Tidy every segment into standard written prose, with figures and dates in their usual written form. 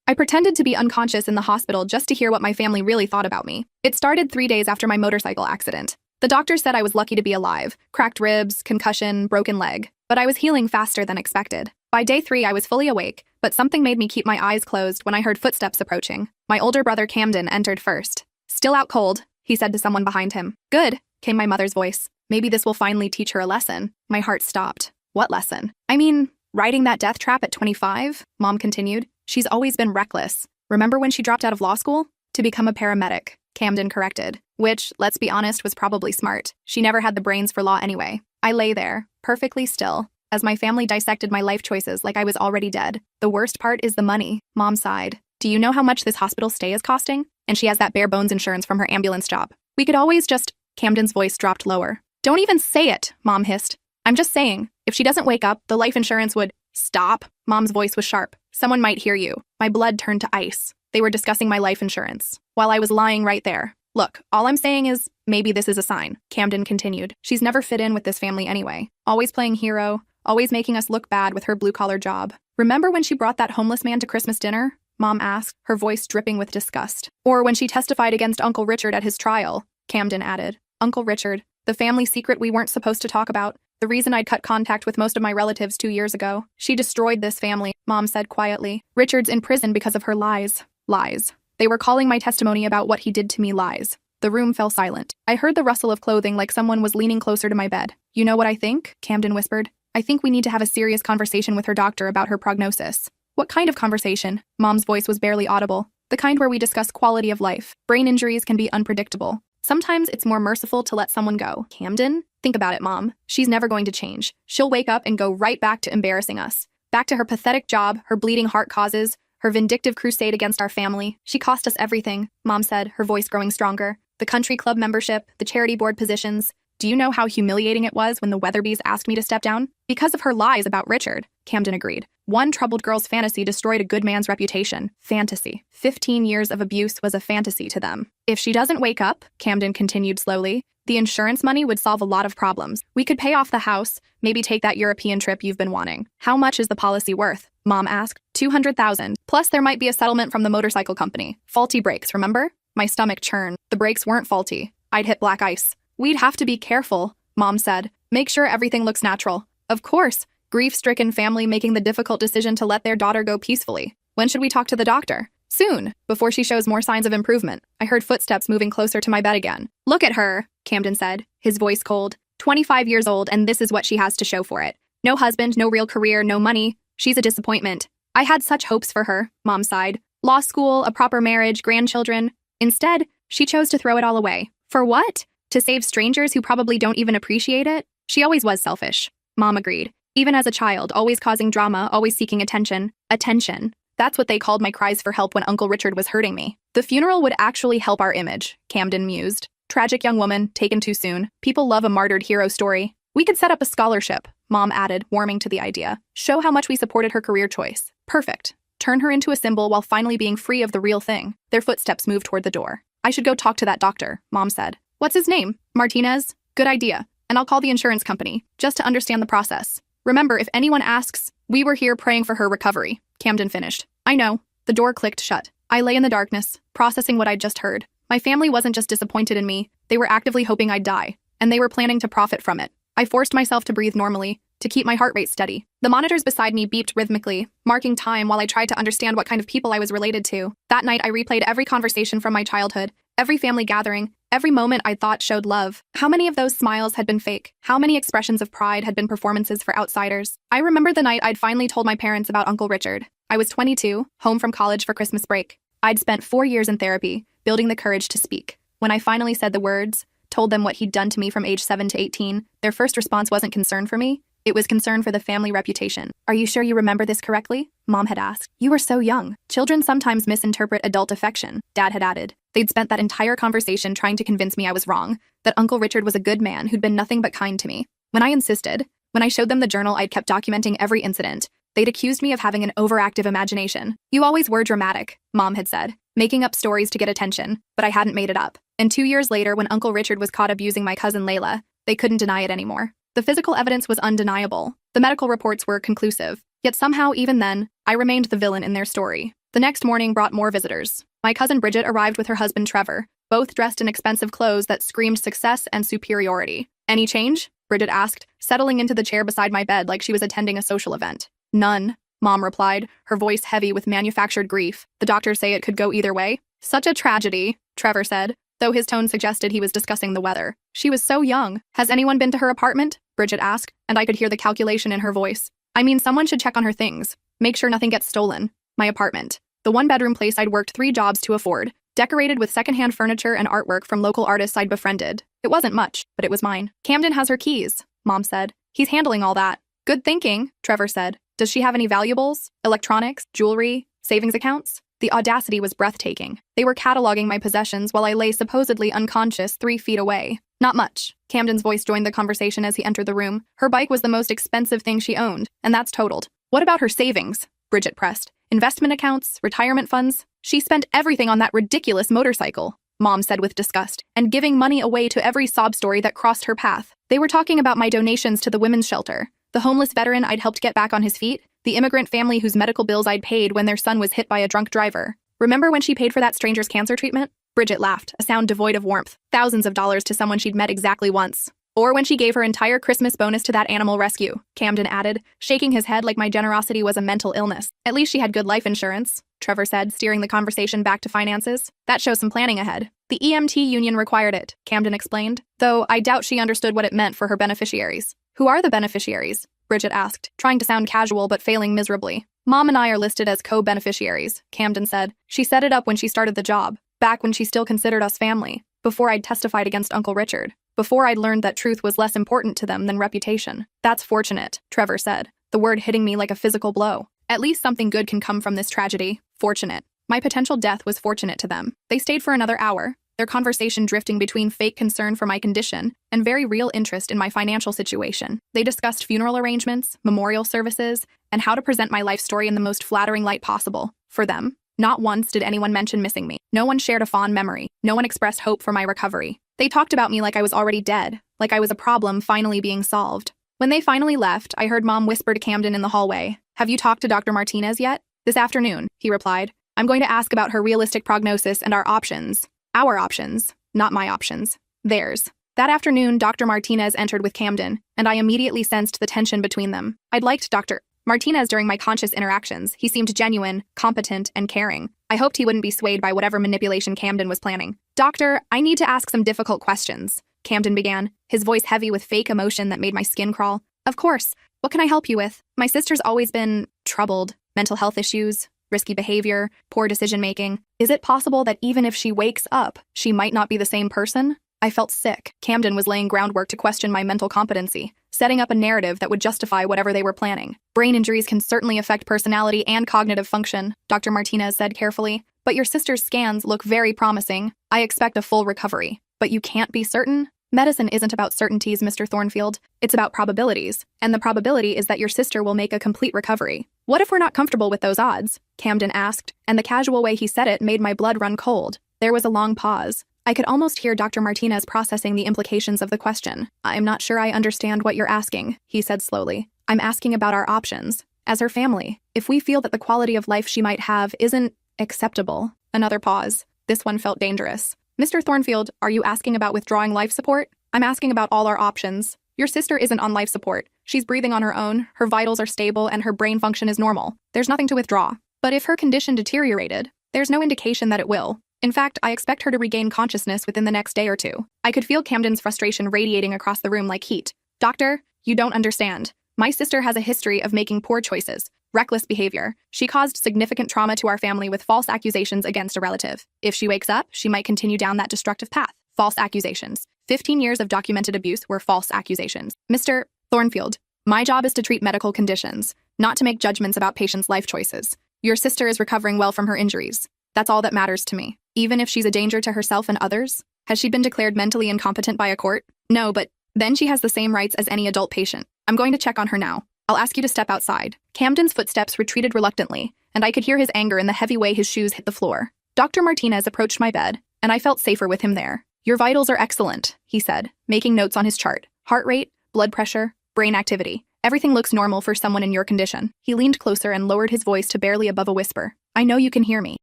I pretended to be unconscious in the hospital just to hear what my family really thought about me. It started 3 days after my motorcycle accident. The doctor said I was lucky to be alive, cracked ribs, concussion, broken leg, but I was healing faster than expected. By day 3, I was fully awake, but something made me keep my eyes closed when I heard footsteps approaching. My older brother Camden entered first. "Still out cold," he said to someone behind him. "Good," came my mother's voice. Maybe this will finally teach her a lesson. My heart stopped. What lesson? I mean, riding that death trap at 25? Mom continued. "She's always been reckless. Remember when she dropped out of law school? To become a paramedic," Camden corrected. Which, let's be honest, was probably smart. She never had the brains for law anyway. I lay there, perfectly still, as my family dissected my life choices like I was already dead. "The worst part is the money," Mom sighed. "Do you know how much this hospital stay is costing? And she has that bare bones insurance from her ambulance job. We could always just—" Camden's voice dropped lower. "Don't even say it," Mom hissed. "I'm just saying, if she doesn't wake up, the life insurance would—" "Stop." Mom's voice was sharp. "Someone might hear you." My blood turned to ice. They were discussing my life insurance, while I was lying right there. "Look, all I'm saying is, maybe this is a sign," Camden continued. "She's never fit in with this family anyway. Always playing hero, always making us look bad with her blue-collar job. Remember when she brought that homeless man to Christmas dinner?" Mom asked, her voice dripping with disgust. "Or when she testified against Uncle Richard at his trial," Camden added. Uncle Richard, the family secret we weren't supposed to talk about. The reason I'd cut contact with most of my relatives 2 years ago. "She destroyed this family," Mom said quietly. "Richard's in prison because of her lies." Lies. They were calling my testimony about what he did to me lies. The room fell silent. I heard the rustle of clothing like someone was leaning closer to my bed. "You know what I think?" Camden whispered. "I think we need to have a serious conversation with her doctor about her prognosis." "What kind of conversation?" Mom's voice was barely audible. "The kind where we discuss quality of life. Brain injuries can be unpredictable. Sometimes it's more merciful to let someone go." "Camden? Think about it, Mom. She's never going to change. She'll wake up and go right back to embarrassing us. Back to her pathetic job, her bleeding heart causes, her vindictive crusade against our family. She cost us everything," Mom said, her voice growing stronger. "The country club membership, the charity board positions. Do you know how humiliating it was when the Weatherbys asked me to step down? Because of her lies about Richard," Camden agreed. "One troubled girl's fantasy destroyed a good man's reputation." Fantasy. 15 years of abuse was a fantasy to them. "If she doesn't wake up," Camden continued slowly, "the insurance money would solve a lot of problems. We could pay off the house, maybe take that European trip you've been wanting." "How much is the policy worth?" Mom asked. $200,000. Plus there might be a settlement from the motorcycle company. Faulty brakes, remember? My stomach churned. The brakes weren't faulty. I'd hit black ice. "We'd have to be careful," Mom said. "Make sure everything looks natural." "Of course." Grief-stricken family making the difficult decision to let their daughter go peacefully. "When should we talk to the doctor?" "Soon, before she shows more signs of improvement." I heard footsteps moving closer to my bed again. "Look at her," Camden said, his voice cold. 25 years old, and this is what she has to show for it. No husband, no real career, no money. She's a disappointment. "I had such hopes for her," Mom sighed. "Law school, a proper marriage, grandchildren. Instead, she chose to throw it all away. For what? To save strangers who probably don't even appreciate it?" "She always was selfish," Mom agreed. "Even as a child, always causing drama, always seeking attention." Attention. That's what they called my cries for help when Uncle Richard was hurting me. "The funeral would actually help our image," Camden mused. "Tragic young woman, taken too soon. People love a martyred hero story." "We could set up a scholarship," Mom added, warming to the idea. "Show how much we supported her career choice." "Perfect. Turn her into a symbol while finally being free of the real thing." Their footsteps moved toward the door. "I should go talk to that doctor," Mom said. "What's his name? Martinez? Good idea. And I'll call the insurance company, just to understand the process. Remember, if anyone asks, we were here praying for her recovery," Camden finished. "I know." The door clicked shut. I lay in the darkness, processing what I'd just heard. My family wasn't just disappointed in me, they were actively hoping I'd die, and they were planning to profit from it. I forced myself to breathe normally, to keep my heart rate steady. The monitors beside me beeped rhythmically, marking time while I tried to understand what kind of people I was related to. That night I replayed every conversation from my childhood, every family gathering, every moment I thought showed love. How many of those smiles had been fake? How many expressions of pride had been performances for outsiders? I remember the night I'd finally told my parents about Uncle Richard. I was 22, home from college for Christmas break. I'd spent 4 years in therapy, building the courage to speak. When I finally said the words, told them what he'd done to me from age 7 to 18, their first response wasn't concern for me. It was concern for the family reputation. "Are you sure you remember this correctly?" Mom had asked. "You were so young. Children sometimes misinterpret adult affection," Dad had added. They'd spent that entire conversation trying to convince me I was wrong, that Uncle Richard was a good man who'd been nothing but kind to me. When I insisted, when I showed them the journal I'd kept documenting every incident, they'd accused me of having an overactive imagination. "You always were dramatic," Mom had said, making up stories to get attention, but I hadn't made it up. And 2 years later, when Uncle Richard was caught abusing my cousin Layla, they couldn't deny it anymore. The physical evidence was undeniable. The medical reports were conclusive. Yet somehow, even then, I remained the villain in their story. The next morning brought more visitors. My cousin Bridget arrived with her husband Trevor, both dressed in expensive clothes that screamed success and superiority. Any change? Bridget asked, settling into the chair beside my bed like she was attending a social event. None, Mom replied, her voice heavy with manufactured grief. The doctors say it could go either way. Such a tragedy, Trevor said, though his tone suggested he was discussing the weather. She was so young. Has anyone been to her apartment? Bridget asked, and I could hear the calculation in her voice. I mean, someone should check on her things. Make sure nothing gets stolen. My apartment. The one-bedroom place I'd worked 3 jobs to afford, decorated with secondhand furniture and artwork from local artists I'd befriended. It wasn't much, but it was mine. Camden has her keys, Mom said. He's handling all that. Good thinking, Trevor said. Does she have any valuables? Electronics? Jewelry? Savings accounts? The audacity was breathtaking. They were cataloging my possessions while I lay supposedly unconscious 3 feet away. Not much. Camden's voice joined the conversation as he entered the room. Her bike was the most expensive thing she owned, and that's totaled. What about her savings? Bridget pressed. Investment accounts? Retirement funds? She spent everything on that ridiculous motorcycle, Mom said with disgust, and giving money away to every sob story that crossed her path. They were talking about my donations to the women's shelter, the homeless veteran I'd helped get back on his feet, the immigrant family whose medical bills I'd paid when their son was hit by a drunk driver. Remember when she paid for that stranger's cancer treatment? Bridget laughed, a sound devoid of warmth. Thousands of dollars to someone she'd met exactly once. Or when she gave her entire Christmas bonus to that animal rescue, Camden added, shaking his head like my generosity was a mental illness. At least she had good life insurance, Trevor said, steering the conversation back to finances. That shows some planning ahead. The EMT union required it, Camden explained, though I doubt she understood what it meant for her beneficiaries. Who are the beneficiaries? Bridget asked, trying to sound casual but failing miserably. Mom and I are listed as co-beneficiaries, Camden said. She set it up when she started the job, back when she still considered us family, before I'd testified against Uncle Richard, before I'd learned that truth was less important to them than reputation. That's fortunate, Trevor said, the word hitting me like a physical blow. At least something good can come from this tragedy. Fortunate. My potential death was fortunate to them. They stayed for another hour, their conversation drifting between fake concern for my condition and very real interest in my financial situation. They discussed funeral arrangements, memorial services, and how to present my life story in the most flattering light possible. For them, not once did anyone mention missing me. No one shared a fond memory. No one expressed hope for my recovery. They talked about me like I was already dead, like I was a problem finally being solved. When they finally left, I heard Mom whisper to Camden in the hallway, "Have you talked to Dr. Martinez yet?" "This afternoon," he replied. "I'm going to ask about her realistic prognosis and our options. Our options, not my options. Theirs." That afternoon, Dr. Martinez entered with Camden, and I immediately sensed the tension between them. I'd liked Dr. Martinez during my conscious interactions. He seemed genuine, competent, and caring. I hoped he wouldn't be swayed by whatever manipulation Camden was planning. "Doctor, I need to ask some difficult questions," Camden began, his voice heavy with fake emotion that made my skin crawl. "Of course. What can I help you with? My sister's always been troubled. Mental health issues, risky behavior, poor decision-making. Is it possible that even if she wakes up, she might not be the same person?" I felt sick. Camden was laying groundwork to question my mental competency, setting up a narrative that would justify whatever they were planning. "Brain injuries can certainly affect personality and cognitive function," Dr. Martinez said carefully. "But your sister's scans look very promising. I expect a full recovery. But you can't be certain?" "Medicine isn't about certainties, Mr. Thornfield. It's about probabilities. And the probability is that your sister will make a complete recovery." "What if we're not comfortable with those odds?" Camden asked, and the casual way he said it made my blood run cold. There was a long pause. I could almost hear Dr. Martinez processing the implications of the question. "I'm not sure I understand what you're asking," he said slowly. "I'm asking about our options. As her family, if we feel that the quality of life she might have isn't acceptable." Another pause. This one felt dangerous. "Mr. Thornfield, are you asking about withdrawing life support?" "I'm asking about all our options. Your sister isn't on life support. She's breathing on her own, her vitals are stable, and her brain function is normal. There's nothing to withdraw. But if her condition deteriorated, there's no indication that it will. In fact, I expect her to regain consciousness within the next day or two." I could feel Camden's frustration radiating across the room like heat. "Doctor, you don't understand. My sister has a history of making poor choices, reckless behavior. She caused significant trauma to our family with false accusations against a relative. If she wakes up, she might continue down that destructive path. False accusations. 15 years of documented abuse were false accusations. Mr. Thornfield, my job is to treat medical conditions, not to make judgments about patients' life choices. Your sister is recovering well from her injuries. That's all that matters to me. Even if she's a danger to herself and others? Has she been declared mentally incompetent by a court? No, but then she has the same rights as any adult patient. I'm going to check on her now. I'll ask you to step outside." Camden's footsteps retreated reluctantly, and I could hear his anger in the heavy way his shoes hit the floor. Dr. Martinez approached my bed, and I felt safer with him there. "Your vitals are excellent," he said, making notes on his chart. "Heart rate, blood pressure, brain activity. Everything looks normal for someone in your condition." He leaned closer and lowered his voice to barely above a whisper. I know you can hear me.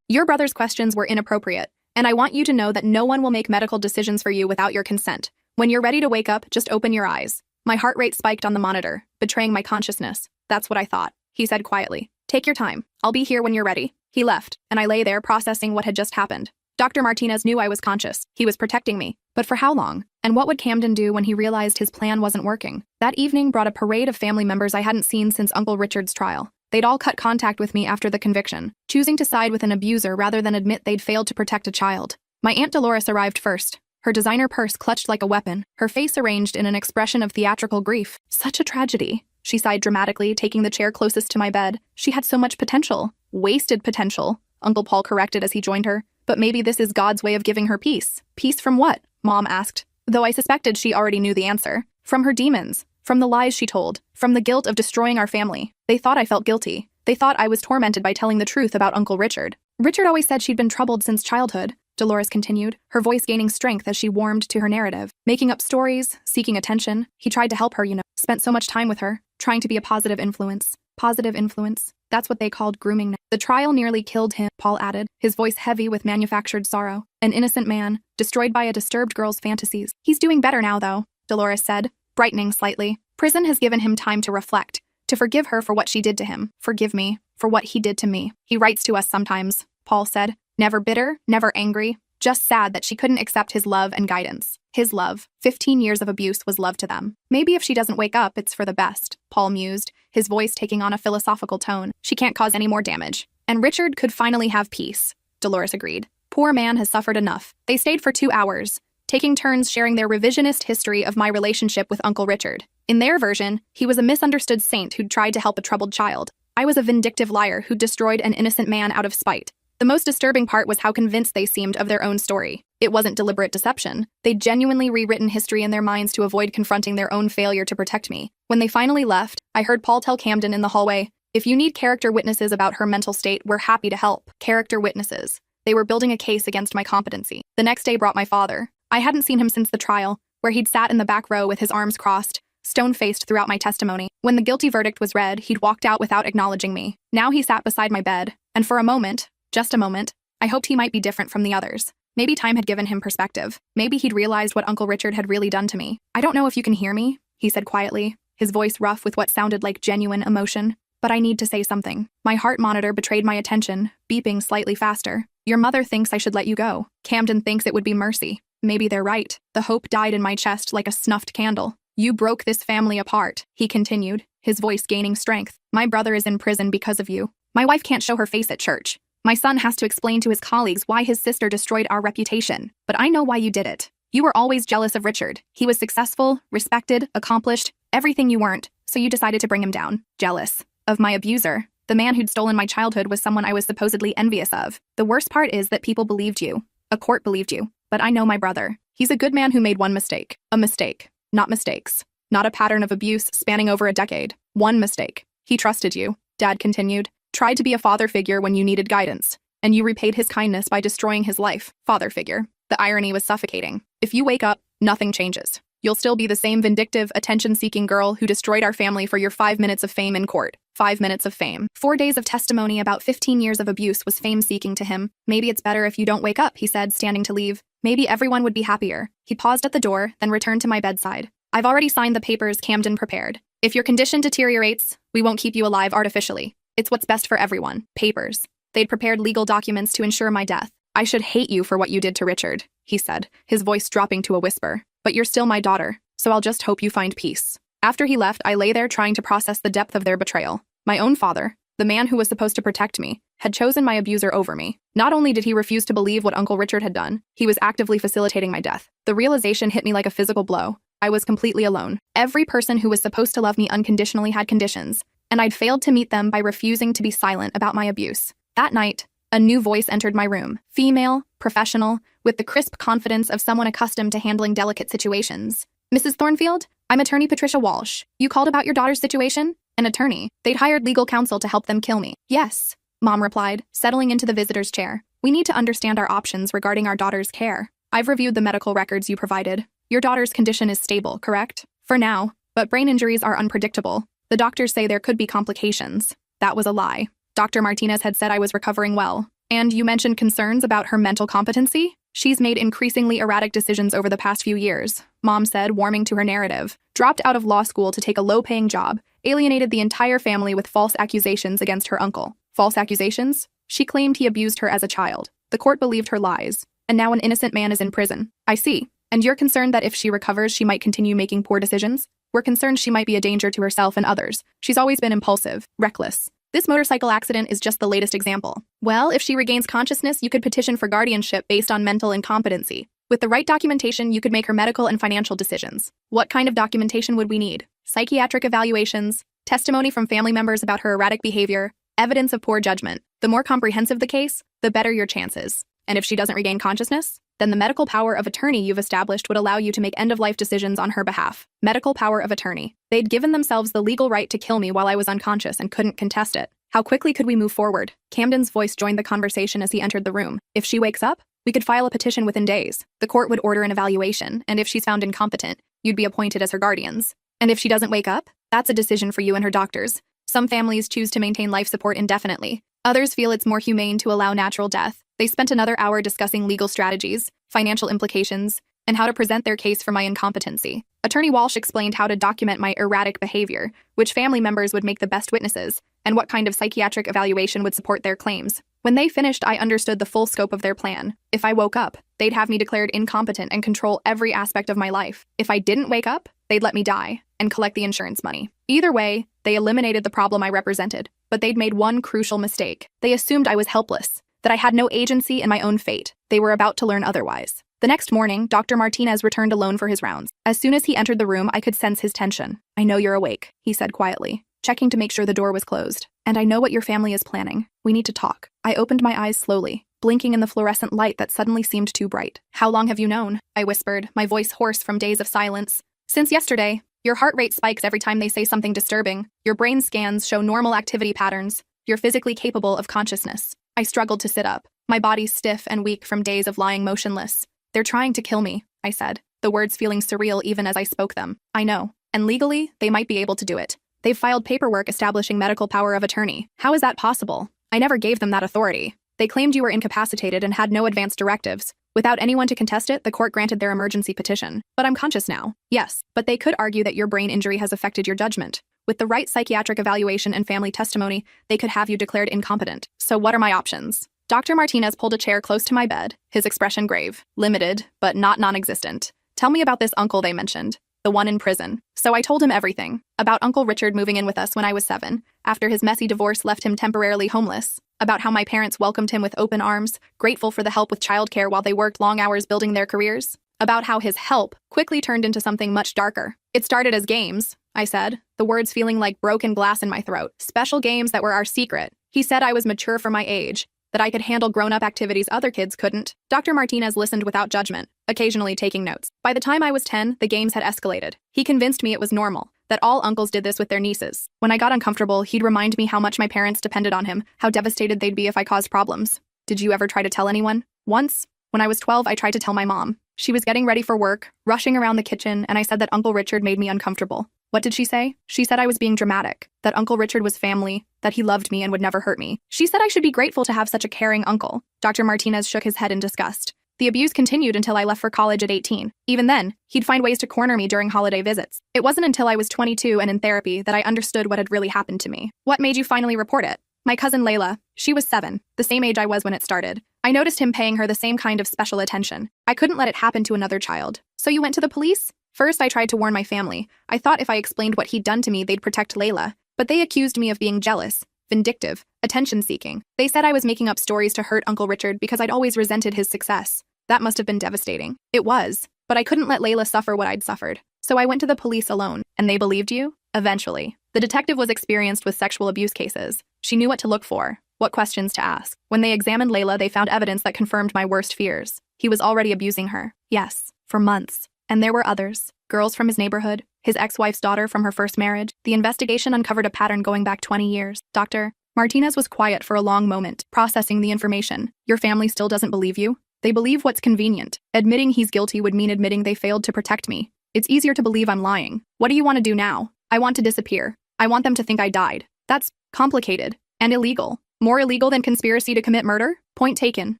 Your brother's questions were inappropriate, and I want you to know that no one will make medical decisions for you without your consent. When you're ready to wake up, just open your eyes. My heart rate spiked on the monitor, betraying my consciousness. That's what I thought, he said quietly. Take your time. I'll be here when you're ready. He left, and I lay there processing what had just happened. Dr. Martinez knew I was conscious. He was protecting me. But for how long? And what would Camden do when he realized his plan wasn't working? That evening brought a parade of family members I hadn't seen since Uncle Richard's trial. They'd all cut contact with me after the conviction, choosing to side with an abuser rather than admit they'd failed to protect a child. My Aunt Dolores arrived first, her designer purse clutched like a weapon, her face arranged in an expression of theatrical grief. Such a tragedy. She sighed dramatically, taking the chair closest to my bed. She had so much potential. Wasted potential, Uncle Paul corrected as he joined her. But maybe this is God's way of giving her peace. Peace from what? Mom asked, though I suspected she already knew the answer. From her demons, from the lies she told, from the guilt of destroying our family. They thought I felt guilty. They thought I was tormented by telling the truth about Uncle Richard. Richard always said she'd been troubled since childhood, Dolores continued, her voice gaining strength as she warmed to her narrative. Making up stories, seeking attention. He tried to help her, spent so much time with her, trying to be a positive influence. Positive influence. That's what they called grooming. The trial nearly killed him, Paul added, his voice heavy with manufactured sorrow. An innocent man, destroyed by a disturbed girl's fantasies. He's doing better now, though, Dolores said, brightening slightly. Prison has given him time to reflect, to forgive her for what she did to him. Forgive me, for what he did to me. He writes to us sometimes, Paul said. Never bitter, never angry, just sad that she couldn't accept his love and guidance. His love. 15 years of abuse was love to them. Maybe if she doesn't wake up, it's for the best, Paul mused, his voice taking on a philosophical tone. She can't cause any more damage. And Richard could finally have peace, Dolores agreed. Poor man has suffered enough. They stayed for 2 hours, taking turns sharing their revisionist history of my relationship with Uncle Richard. In their version, he was a misunderstood saint who'd tried to help a troubled child. I was a vindictive liar who destroyed an innocent man out of spite. The most disturbing part was how convinced they seemed of their own story. It wasn't deliberate deception. They'd genuinely rewritten history in their minds to avoid confronting their own failure to protect me. When they finally left, I heard Paul tell Camden in the hallway, if you need character witnesses about her mental state, we're happy to help. Character witnesses. They were building a case against my competency. The next day brought my father. I hadn't seen him since the trial, where he'd sat in the back row with his arms crossed, stone-faced throughout my testimony. When the guilty verdict was read, he'd walked out without acknowledging me. Now he sat beside my bed, and for a moment, just a moment, I hoped he might be different from the others. Maybe time had given him perspective. Maybe he'd realized what Uncle Richard had really done to me. I don't know if you can hear me, he said quietly, his voice rough with what sounded like genuine emotion. But I need to say something. My heart monitor betrayed my attention, beeping slightly faster. Your mother thinks I should let you go. Camden thinks it would be mercy. Maybe they're right. The hope died in my chest like a snuffed candle. You broke this family apart, he continued, his voice gaining strength. My brother is in prison because of you. My wife can't show her face at church. My son has to explain to his colleagues why his sister destroyed our reputation. But I know why you did it. You were always jealous of Richard. He was successful, respected, accomplished, everything you weren't, so you decided to bring him down. Jealous of my abuser. The man who'd stolen my childhood was someone I was supposedly envious of. The worst part is that people believed you. A court believed you. But I know my brother. He's a good man who made one mistake. A mistake. Not mistakes. Not a pattern of abuse spanning over a decade. One mistake. He trusted you, Dad continued. Tried to be a father figure when you needed guidance. And you repaid his kindness by destroying his life. Father figure. The irony was suffocating. If you wake up, nothing changes. You'll still be the same vindictive, attention-seeking girl who destroyed our family for your 5 minutes of fame in court. 5 minutes of fame. 4 days of testimony about 15 years of abuse was fame-seeking to him. Maybe it's better if you don't wake up, he said, standing to leave. Maybe everyone would be happier. He paused at the door, then returned to my bedside. I've already signed the papers Camden prepared. If your condition deteriorates, we won't keep you alive artificially. It's what's best for everyone. Papers. They'd prepared legal documents to ensure my death. I should hate you for what you did to Richard, he said, his voice dropping to a whisper. But you're still my daughter, so I'll just hope you find peace. After he left, I lay there trying to process the depth of their betrayal. My own father, the man who was supposed to protect me, had chosen my abuser over me. Not only did he refuse to believe what Uncle Richard had done, he was actively facilitating my death. The realization hit me like a physical blow. I was completely alone. Every person who was supposed to love me unconditionally had conditions, and I'd failed to meet them by refusing to be silent about my abuse. That night, a new voice entered my room. Female, professional, with the crisp confidence of someone accustomed to handling delicate situations. Mrs. Thornfield, I'm attorney Patricia Walsh. You called about your daughter's situation? An attorney. They'd hired legal counsel to help them kill me. Yes, Mom replied, settling into the visitor's chair. We need to understand our options regarding our daughter's care. I've reviewed the medical records you provided. Your daughter's condition is stable, correct? For now, but brain injuries are unpredictable. The doctors say there could be complications. That was a lie. Dr. Martinez had said I was recovering well. And you mentioned concerns about her mental competency? She's made increasingly erratic decisions over the past few years, Mom said, warming to her narrative. Dropped out of law school to take a low-paying job, alienated the entire family with false accusations against her uncle. False accusations? She claimed he abused her as a child. The court believed her lies, and now an innocent man is in prison. I see. And you're concerned that if she recovers, she might continue making poor decisions? We're concerned she might be a danger to herself and others. She's always been impulsive, reckless. This motorcycle accident is just the latest example. Well, if she regains consciousness, you could petition for guardianship based on mental incompetency. With the right documentation, you could make her medical and financial decisions. What kind of documentation would we need? Psychiatric evaluations, testimony from family members about her erratic behavior, evidence of poor judgment. The more comprehensive the case, the better your chances. And if she doesn't regain consciousness, then the medical power of attorney you've established would allow you to make end-of-life decisions on her behalf. Medical power of attorney. They'd given themselves the legal right to kill me while I was unconscious and couldn't contest it. How quickly could we move forward? Camden's voice joined the conversation as he entered the room. If she wakes up, we could file a petition within days. The court would order an evaluation, and if she's found incompetent, you'd be appointed as her guardians. And if she doesn't wake up, that's a decision for you and her doctors. Some families choose to maintain life support indefinitely. Others feel it's more humane to allow natural death. They spent another hour discussing legal strategies, financial implications, and how to present their case for my incompetency. Attorney Walsh explained how to document my erratic behavior, which family members would make the best witnesses, and what kind of psychiatric evaluation would support their claims. When they finished, I understood the full scope of their plan. If I woke up, they'd have me declared incompetent and control every aspect of my life. If I didn't wake up, they'd let me die and collect the insurance money. Either way, they eliminated the problem I represented, but they'd made one crucial mistake. They assumed I was helpless, that I had no agency in my own fate. They were about to learn otherwise. The next morning, Dr. Martinez returned alone for his rounds. As soon as he entered the room, I could sense his tension. I know you're awake, he said quietly, checking to make sure the door was closed. And I know what your family is planning. We need to talk. I opened my eyes slowly, blinking in the fluorescent light that suddenly seemed too bright. How long have you known? I whispered, my voice hoarse from days of silence. Since yesterday. Your heart rate spikes every time they say something disturbing. Your brain scans show normal activity patterns. You're physically capable of consciousness. I struggled to sit up, my body stiff and weak from days of lying motionless. They're trying to kill me, I said, the words feeling surreal even as I spoke them. I know. And legally, they might be able to do it. They've filed paperwork establishing medical power of attorney. How is that possible? I never gave them that authority. They claimed you were incapacitated and had no advance directives. Without anyone to contest it, the court granted their emergency petition. But I'm conscious now. Yes, but they could argue that your brain injury has affected your judgment. With the right psychiatric evaluation and family testimony, they could have you declared incompetent. So what are my options? Dr. Martinez pulled a chair close to my bed, his expression grave, limited, but not non-existent. Tell me about this uncle they mentioned, the one in prison. So I told him everything. About Uncle Richard moving in with us when I was 7, after his messy divorce left him temporarily homeless. About how my parents welcomed him with open arms, grateful for the help with childcare while they worked long hours building their careers. About how his help quickly turned into something much darker. It started as games, I said, the words feeling like broken glass in my throat. Special games that were our secret. He said I was mature for my age, that I could handle grown-up activities other kids couldn't. Dr. Martinez listened without judgment, occasionally taking notes. By the time I was 10, the games had escalated. He convinced me it was normal, that all uncles did this with their nieces. When I got uncomfortable, he'd remind me how much my parents depended on him, how devastated they'd be if I caused problems. Did you ever try to tell anyone? Once, when I was 12, I tried to tell my mom. She was getting ready for work, rushing around the kitchen, and I said that Uncle Richard made me uncomfortable. What did she say? She said I was being dramatic, that Uncle Richard was family, that he loved me and would never hurt me. She said I should be grateful to have such a caring uncle. Dr. Martinez shook his head in disgust. The abuse continued until I left for college at 18. Even then, he'd find ways to corner me during holiday visits. It wasn't until I was 22 and in therapy that I understood what had really happened to me. What made you finally report it? My cousin Layla. She was 7, the same age I was when it started. I noticed him paying her the same kind of special attention. I couldn't let it happen to another child. So you went to the police? First, I tried to warn my family. I thought if I explained what he'd done to me, they'd protect Layla. But they accused me of being jealous, vindictive, attention-seeking. They said I was making up stories to hurt Uncle Richard because I'd always resented his success. That must have been devastating. It was. But I couldn't let Layla suffer what I'd suffered. So I went to the police alone. And they believed you? Eventually. The detective was experienced with sexual abuse cases. She knew what to look for, what questions to ask. When they examined Layla, they found evidence that confirmed my worst fears. He was already abusing her. Yes, for months. And there were others. Girls from his neighborhood, his ex-wife's daughter from her first marriage. The investigation uncovered a pattern going back 20 years. Dr. Martinez was quiet for a long moment, processing the information. Your family still doesn't believe you? They believe what's convenient. Admitting he's guilty would mean admitting they failed to protect me. It's easier to believe I'm lying. What do you want to do now? I want to disappear. I want them to think I died. That's complicated. And illegal. More illegal than conspiracy to commit murder? Point taken.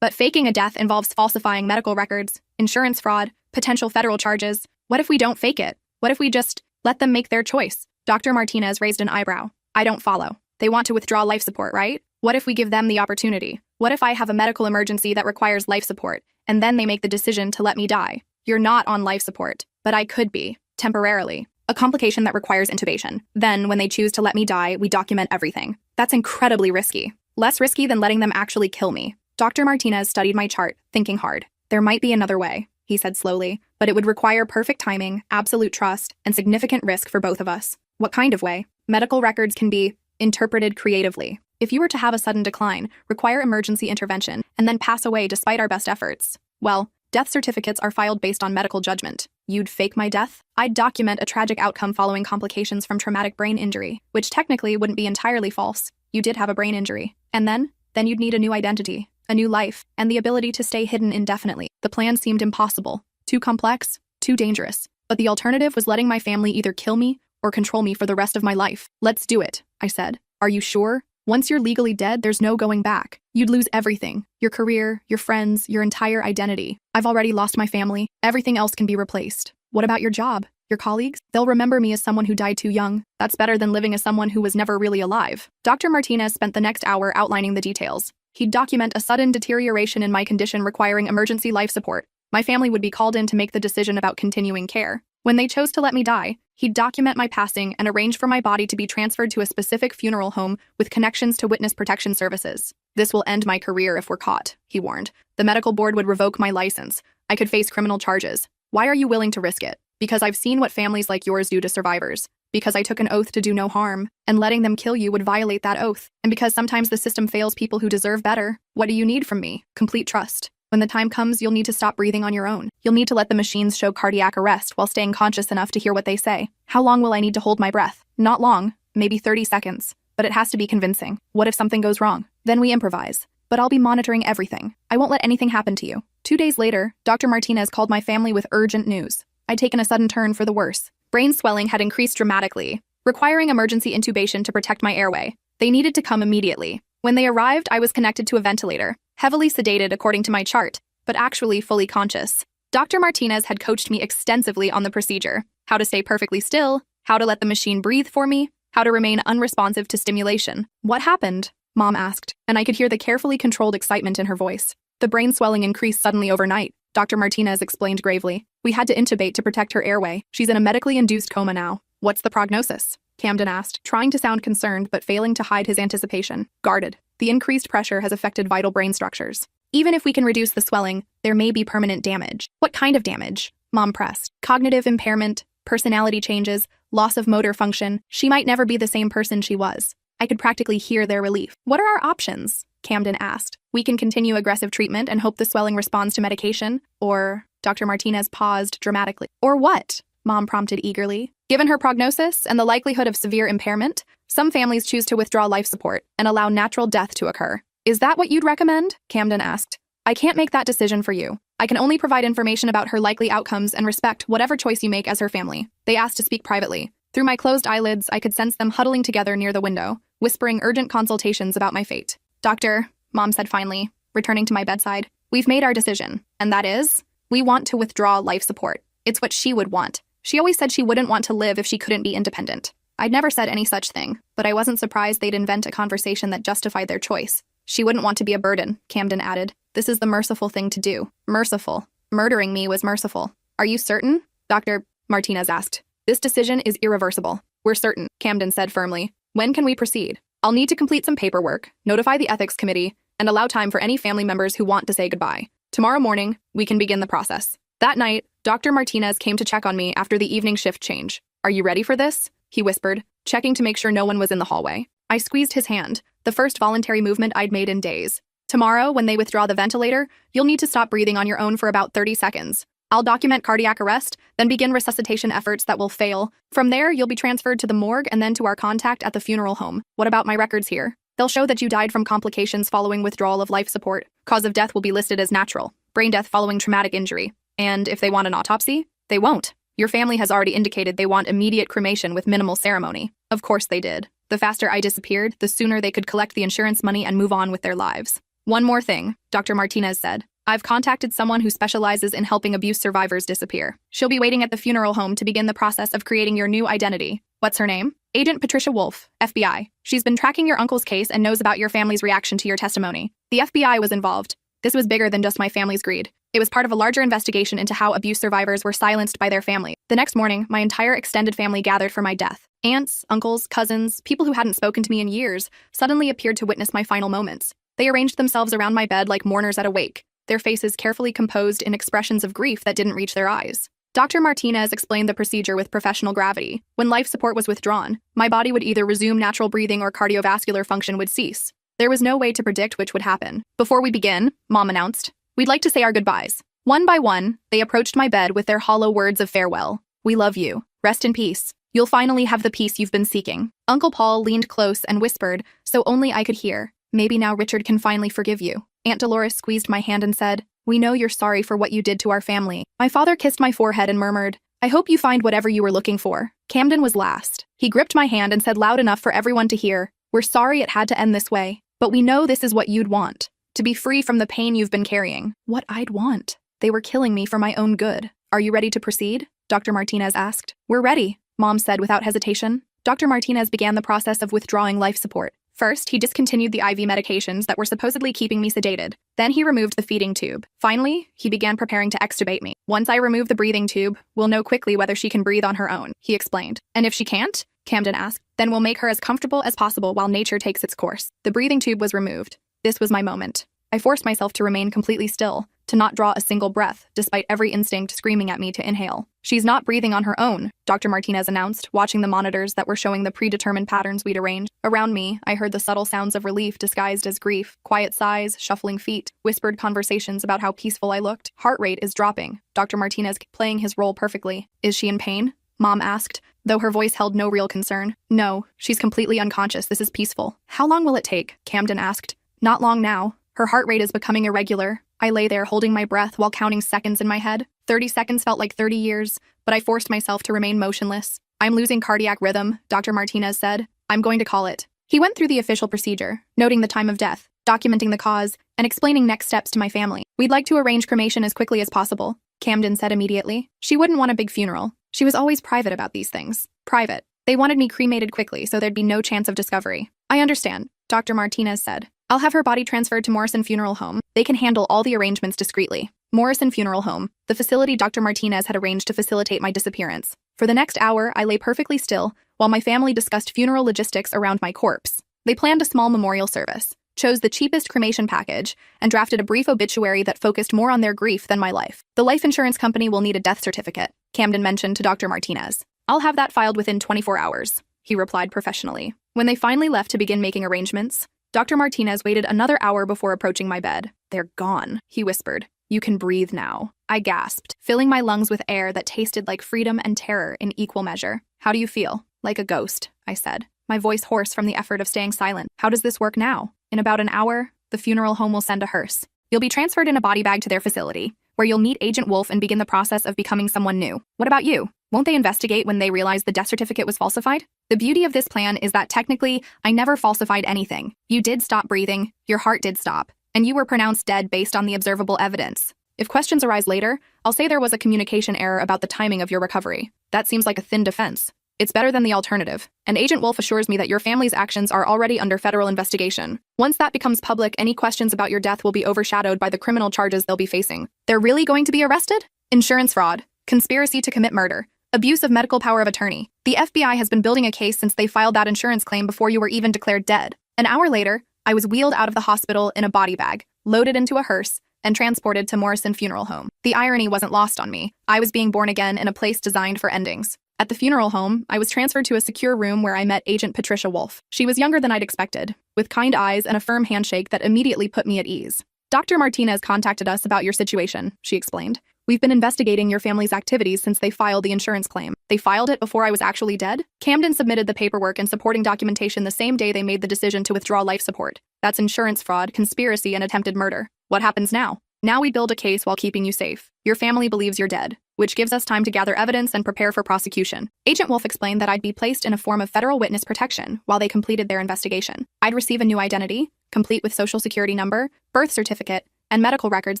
But faking a death involves falsifying medical records, insurance fraud, potential federal charges. What if we don't fake it? What if we just let them make their choice? Dr. Martinez raised an eyebrow. I don't follow. They want to withdraw life support, right? What if we give them the opportunity? What if I have a medical emergency that requires life support, and then they make the decision to let me die? You're not on life support, but I could be, temporarily. A complication that requires intubation. Then, when they choose to let me die, we document everything. That's incredibly risky. Less risky than letting them actually kill me. Dr. Martinez studied my chart, thinking hard. There might be another way, he said slowly, but it would require perfect timing, absolute trust, and significant risk for both of us. What kind of way? Medical records can be interpreted creatively. If you were to have a sudden decline, require emergency intervention, and then pass away despite our best efforts, well, death certificates are filed based on medical judgment. You'd fake my death? I'd document a tragic outcome following complications from traumatic brain injury, which technically wouldn't be entirely false. You did have a brain injury. And then you'd need a new identity, a new life, and the ability to stay hidden indefinitely. The plan seemed impossible, too complex, too dangerous. But the alternative was letting my family either kill me or control me for the rest of my life. Let's do it, I said. Are you sure? Once you're legally dead, there's no going back. You'd lose everything. Your career, your friends, your entire identity. I've already lost my family. Everything else can be replaced. What about your job? Your colleagues? They'll remember me as someone who died too young. That's better than living as someone who was never really alive. Dr. Martinez spent the next hour outlining the details. He'd document a sudden deterioration in my condition requiring emergency life support. My family would be called in to make the decision about continuing care. When they chose to let me die, he'd document my passing and arrange for my body to be transferred to a specific funeral home with connections to witness protection services. This will end my career if we're caught, he warned. The medical board would revoke my license. I could face criminal charges. Why are you willing to risk it? Because I've seen what families like yours do to survivors. Because I took an oath to do no harm, and letting them kill you would violate that oath. And because sometimes the system fails people who deserve better. What do you need from me? Complete trust. When the time comes, you'll need to stop breathing on your own. You'll need to let the machines show cardiac arrest while staying conscious enough to hear what they say. How long will I need to hold my breath? Not long, maybe 30 seconds. But it has to be convincing. What if something goes wrong? Then we improvise. But I'll be monitoring everything. I won't let anything happen to you. 2 days later, Dr. Martinez called my family with urgent news. I'd taken a sudden turn for the worse. Brain swelling had increased dramatically, requiring emergency intubation to protect my airway. They needed to come immediately. When they arrived, I was connected to a ventilator, heavily sedated according to my chart, but actually fully conscious. Dr. Martinez had coached me extensively on the procedure, how to stay perfectly still, how to let the machine breathe for me, how to remain unresponsive to stimulation. What happened? Mom asked, and I could hear the carefully controlled excitement in her voice. The brain swelling increased suddenly overnight, Dr. Martinez explained gravely. We had to intubate to protect her airway. She's in a medically induced coma now. What's the prognosis? Camden asked, trying to sound concerned but failing to hide his anticipation. Guarded. The increased pressure has affected vital brain structures. Even if we can reduce the swelling, there may be permanent damage. What kind of damage? Mom pressed. Cognitive impairment, personality changes, loss of motor function. She might never be the same person she was. I could practically hear their relief. What are our options? Camden asked. We can continue aggressive treatment and hope the swelling responds to medication, or... Dr. Martinez paused dramatically. Or what? Mom prompted eagerly. Given her prognosis and the likelihood of severe impairment, some families choose to withdraw life support and allow natural death to occur. Is that what you'd recommend? Camden asked. I can't make that decision for you. I can only provide information about her likely outcomes and respect whatever choice you make as her family. They asked to speak privately. Through my closed eyelids, I could sense them huddling together near the window, whispering urgent consultations about my fate. Doctor, Mom said finally, returning to my bedside, we've made our decision, and that is, we want to withdraw life support. It's what she would want. She always said she wouldn't want to live if she couldn't be independent. I'd never said any such thing, but I wasn't surprised they'd invent a conversation that justified their choice. She wouldn't want to be a burden, Camden added. This is the merciful thing to do. Merciful. Murdering me was merciful. Are you certain? Dr. Martinez asked. This decision is irreversible. We're certain, Camden said firmly. When can we proceed? I'll need to complete some paperwork, notify the ethics committee, and allow time for any family members who want to say goodbye. Tomorrow morning, we can begin the process. That night, Dr. Martinez came to check on me after the evening shift change. Are you ready for this? He whispered, checking to make sure no one was in the hallway. I squeezed his hand, the first voluntary movement I'd made in days. Tomorrow, when they withdraw the ventilator, you'll need to stop breathing on your own for about 30 seconds. I'll document cardiac arrest, then begin resuscitation efforts that will fail. From there, you'll be transferred to the morgue and then to our contact at the funeral home. What about my records here? They'll show that you died from complications following withdrawal of life support. Cause of death will be listed as natural. Brain death following traumatic injury. And if they want an autopsy, they won't. Your family has already indicated they want immediate cremation with minimal ceremony. Of course they did. The faster I disappeared, the sooner they could collect the insurance money and move on with their lives. One more thing, Dr. Martinez said. I've contacted someone who specializes in helping abuse survivors disappear. She'll be waiting at the funeral home to begin the process of creating your new identity. What's her name? Agent Patricia Wolf, FBI. She's been tracking your uncle's case and knows about your family's reaction to your testimony. The FBI was involved. This was bigger than just my family's greed. It was part of a larger investigation into how abuse survivors were silenced by their family. The next morning, my entire extended family gathered for my death. Aunts, uncles, cousins, people who hadn't spoken to me in years, suddenly appeared to witness my final moments. They arranged themselves around my bed like mourners at a wake, their faces carefully composed in expressions of grief that didn't reach their eyes. Dr. Martinez explained the procedure with professional gravity. When life support was withdrawn, my body would either resume natural breathing or cardiovascular function would cease. There was no way to predict which would happen. Before we begin, Mom announced, we'd like to say our goodbyes. One by one, they approached my bed with their hollow words of farewell. We love you. Rest in peace. You'll finally have the peace you've been seeking. Uncle Paul leaned close and whispered, so only I could hear, maybe now Richard can finally forgive you. Aunt Dolores squeezed my hand and said, we know you're sorry for what you did to our family. My father kissed my forehead and murmured, I hope you find whatever you were looking for. Camden was last. He gripped my hand and said loud enough for everyone to hear, we're sorry it had to end this way, but we know this is what you'd want, to be free from the pain you've been carrying. What I'd want. They were killing me for my own good. Are you ready to proceed? Dr. Martinez asked. We're ready, Mom said without hesitation. Dr. Martinez began the process of withdrawing life support. First, he discontinued the IV medications that were supposedly keeping me sedated. Then he removed the feeding tube. Finally, he began preparing to extubate me. Once I remove the breathing tube, we'll know quickly whether she can breathe on her own, he explained. And if she can't? Camden asked. Then we'll make her as comfortable as possible while nature takes its course. The breathing tube was removed. This was my moment. I forced myself to remain completely still, to not draw a single breath, despite every instinct screaming at me to inhale. She's not breathing on her own, Dr. Martinez announced, watching the monitors that were showing the predetermined patterns we'd arranged. Around me, I heard the subtle sounds of relief disguised as grief, quiet sighs, shuffling feet, whispered conversations about how peaceful I looked. Heart rate is dropping, Dr. Martinez playing his role perfectly. Is she in pain? Mom asked, though her voice held no real concern. No, she's completely unconscious. This is peaceful. How long will it take? Camden asked. Not long now. Her heart rate is becoming irregular. I lay there holding my breath while counting seconds in my head. 30 seconds felt like 30 years, but I forced myself to remain motionless. I'm losing cardiac rhythm, Dr. Martinez said. I'm going to call it. He went through the official procedure, noting the time of death, documenting the cause, and explaining next steps to my family. We'd like to arrange cremation as quickly as possible, Camden said immediately. She wouldn't want a big funeral. She was always private about these things. Private. They wanted me cremated quickly so there'd be no chance of discovery. I understand, Dr. Martinez said. I'll have her body transferred to Morrison Funeral Home. They can handle all the arrangements discreetly. Morrison Funeral Home, the facility Dr. Martinez had arranged to facilitate my disappearance. For the next hour, I lay perfectly still while my family discussed funeral logistics around my corpse. They planned a small memorial service, chose the cheapest cremation package, and drafted a brief obituary that focused more on their grief than my life. The life insurance company will need a death certificate, Camden mentioned to Dr. Martinez. I'll have that filed within 24 hours, he replied professionally. When they finally left to begin making arrangements, Dr. Martinez waited another hour before approaching my bed. They're gone, he whispered. You can breathe now. I gasped, filling my lungs with air that tasted like freedom and terror in equal measure. How do you feel? Like a ghost, I said, my voice hoarse from the effort of staying silent. How does this work now? In about an hour, the funeral home will send a hearse. You'll be transferred in a body bag to their facility, where you'll meet Agent Wolf and begin the process of becoming someone new. What about you? Won't they investigate when they realize the death certificate was falsified? The beauty of this plan is that technically, I never falsified anything. You did stop breathing, your heart did stop, and you were pronounced dead based on the observable evidence. If questions arise later, I'll say there was a communication error about the timing of your recovery. That seems like a thin defense. It's better than the alternative, and Agent Wolf assures me that your family's actions are already under federal investigation. Once that becomes public, any questions about your death will be overshadowed by the criminal charges they'll be facing. They're really going to be arrested? Insurance fraud, conspiracy to commit murder, abuse of medical power of attorney. The FBI has been building a case since they filed that insurance claim before you were even declared dead. An hour later, I was wheeled out of the hospital in a body bag, loaded into a hearse, and transported to Morrison Funeral Home. The irony wasn't lost on me. I was being born again in a place designed for endings. At the funeral home, I was transferred to a secure room where I met Agent Patricia Wolf. She was younger than I'd expected, with kind eyes and a firm handshake that immediately put me at ease. Dr. Martinez contacted us about your situation, she explained. We've been investigating your family's activities since they filed the insurance claim. They filed it before I was actually dead? Camden submitted the paperwork and supporting documentation the same day they made the decision to withdraw life support. That's insurance fraud, conspiracy, and attempted murder. What happens now? Now we build a case while keeping you safe. Your family believes you're dead. which gives us time to gather evidence and prepare for prosecution. Agent Wolf explained that I'd be placed in a form of federal witness protection while they completed their investigation. I'd receive a new identity, complete with social security number, birth certificate, and medical records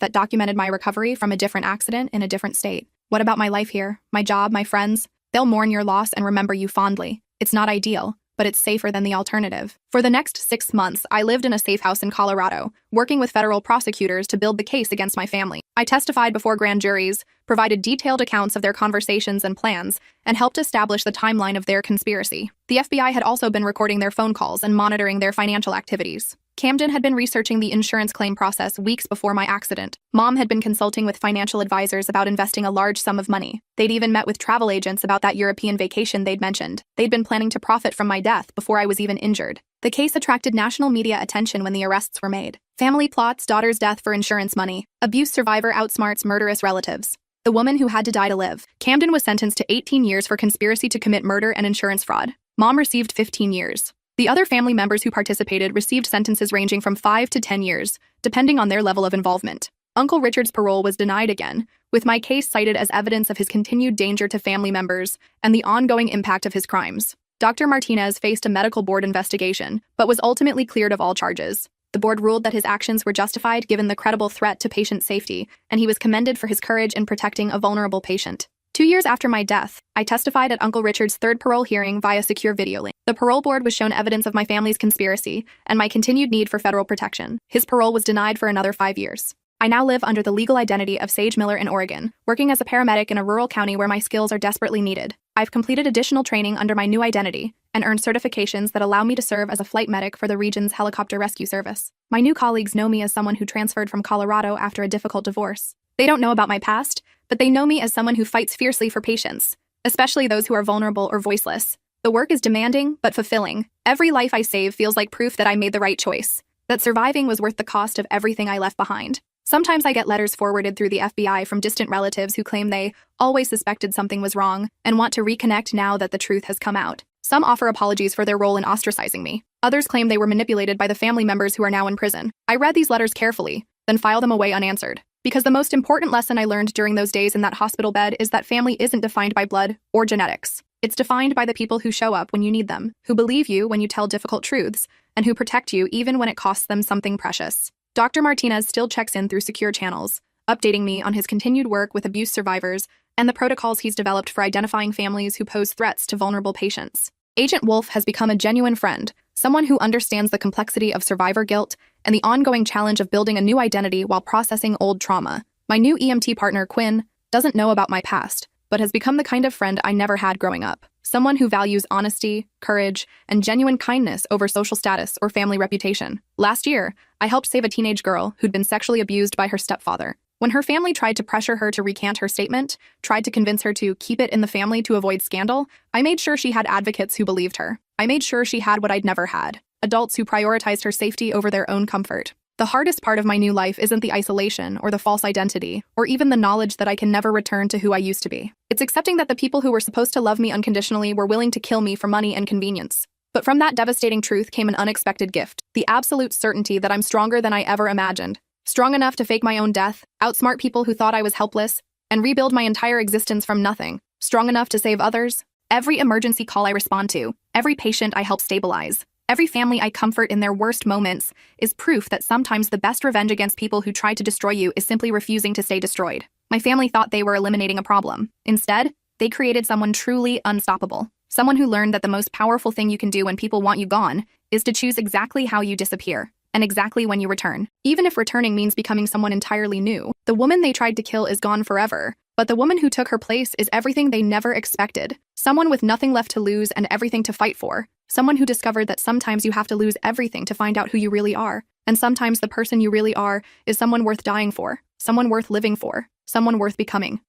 that documented my recovery from a different accident in a different state. What about my life here, my job, my friends? They'll mourn your loss and remember you fondly. It's not ideal, but it's safer than the alternative. For the next 6 months, I lived in a safe house in Colorado, working with federal prosecutors to build the case against my family. I testified before grand juries, provided detailed accounts of their conversations and plans, and helped establish the timeline of their conspiracy. The FBI had also been recording their phone calls and monitoring their financial activities. Camden had been researching the insurance claim process weeks before my accident. Mom had been consulting with financial advisors about investing a large sum of money. They'd even met with travel agents about that European vacation they'd mentioned. They'd been planning to profit from my death before I was even injured. The case attracted national media attention when the arrests were made. Family plots daughter's death for insurance money. Abuse survivor outsmarts murderous relatives. The woman who had to die to live. Camden was sentenced to 18 years for conspiracy to commit murder and insurance fraud. Mom received 15 years. The other family members who participated received sentences ranging from 5 to 10 years, depending on their level of involvement. Uncle Richard's parole was denied again, with my case cited as evidence of his continued danger to family members and the ongoing impact of his crimes. Dr. Martinez faced a medical board investigation, but was ultimately cleared of all charges. The board ruled that his actions were justified given the credible threat to patient safety, and he was commended for his courage in protecting a vulnerable patient. 2 years after my death, I testified at Uncle Richard's third parole hearing via secure video link. The parole board was shown evidence of my family's conspiracy and my continued need for federal protection. His parole was denied for another 5 years. I now live under the legal identity of Sage Miller in Oregon, working as a paramedic in a rural county where my skills are desperately needed. I've completed additional training under my new identity and earned certifications that allow me to serve as a flight medic for the region's helicopter rescue service. My new colleagues know me as someone who transferred from Colorado after a difficult divorce. They don't know about my past, but they know me as someone who fights fiercely for patients, especially those who are vulnerable or voiceless. The work is demanding, but fulfilling. Every life I save feels like proof that I made the right choice, that surviving was worth the cost of everything I left behind. Sometimes I get letters forwarded through the FBI from distant relatives who claim they always suspected something was wrong and want to reconnect now that the truth has come out. Some offer apologies for their role in ostracizing me. Others claim they were manipulated by the family members who are now in prison. I read these letters carefully, then file them away unanswered. Because the most important lesson I learned during those days in that hospital bed is that family isn't defined by blood or genetics. It's defined by the people who show up when you need them, who believe you when you tell difficult truths, and who protect you even when it costs them something precious. Dr. Martinez still checks in through secure channels, updating me on his continued work with abuse survivors and the protocols he's developed for identifying families who pose threats to vulnerable patients. Agent Wolf has become a genuine friend, someone who understands the complexity of survivor guilt and the ongoing challenge of building a new identity while processing old trauma. My new EMT partner, Quinn, doesn't know about my past, but has become the kind of friend I never had growing up. Someone who values honesty, courage, and genuine kindness over social status or family reputation. Last year, I helped save a teenage girl who'd been sexually abused by her stepfather. When her family tried to pressure her to recant her statement, tried to convince her to keep it in the family to avoid scandal, I made sure she had advocates who believed her. I made sure she had what I'd never had, adults who prioritized her safety over their own comfort. The hardest part of my new life isn't the isolation or the false identity, or even the knowledge that I can never return to who I used to be. It's accepting that the people who were supposed to love me unconditionally were willing to kill me for money and convenience. But from that devastating truth came an unexpected gift, the absolute certainty that I'm stronger than I ever imagined. Strong enough to fake my own death, outsmart people who thought I was helpless, and rebuild my entire existence from nothing. Strong enough to save others. Every emergency call I respond to, every patient I help stabilize, every family I comfort in their worst moments is proof that sometimes the best revenge against people who try to destroy you is simply refusing to stay destroyed. My family thought they were eliminating a problem. Instead, they created someone truly unstoppable. Someone who learned that the most powerful thing you can do when people want you gone is to choose exactly how you disappear and exactly when you return. Even if returning means becoming someone entirely new. The woman they tried to kill is gone forever, but the woman who took her place is everything they never expected. Someone with nothing left to lose and everything to fight for. Someone who discovered that sometimes you have to lose everything to find out who you really are. And sometimes the person you really are is someone worth dying for, someone worth living for, someone worth becoming.